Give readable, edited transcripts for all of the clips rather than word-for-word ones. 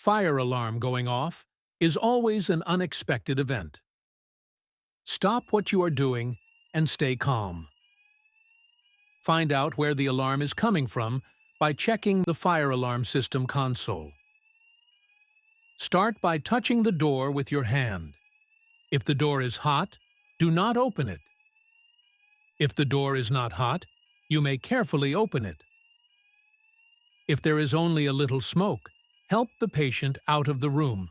fire alarm going off is always an unexpected event. Stop what you are doing and stay calm. Find out where the alarm is coming from by checking the fire alarm system console. Start by touching the door with your hand. If the door is hot, do not open it. If the door is not hot, you may carefully open it. If there is only a little smoke, help the patient out of the room.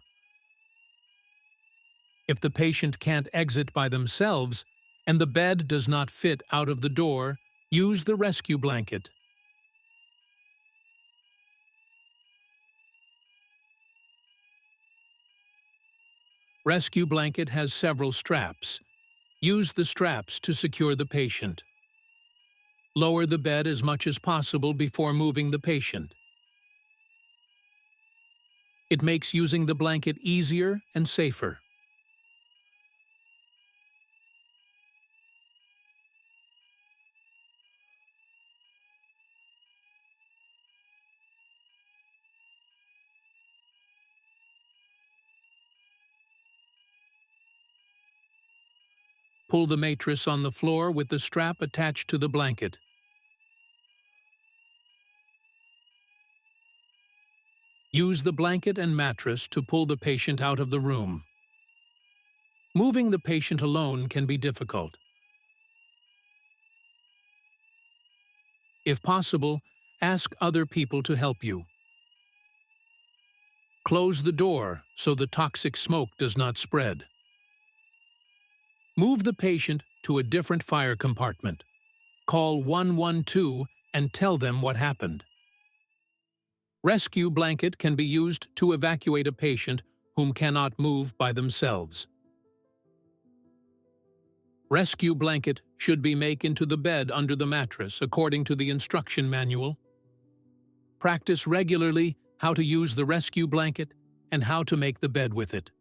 If the patient can't exit by themselves and the bed does not fit out of the door, use the rescue blanket. Rescue blanket has several straps. Use the straps to secure the patient. Lower the bed as much as possible before moving the patient. It makes using the blanket easier and safer. Pull the mattress on the floor with the strap attached to the blanket. Use the blanket and mattress to pull the patient out of the room. Moving the patient alone can be difficult. If possible, ask other people to help you. Close the door so the toxic smoke does not spread. Move the patient to a different fire compartment. Call 112 and tell them what happened. Rescue blanket can be used to evacuate a patient whom cannot move by themselves. Rescue blanket should be made into the bed under the mattress according to the instruction manual. Practice regularly how to use the rescue blanket and how to make the bed with it.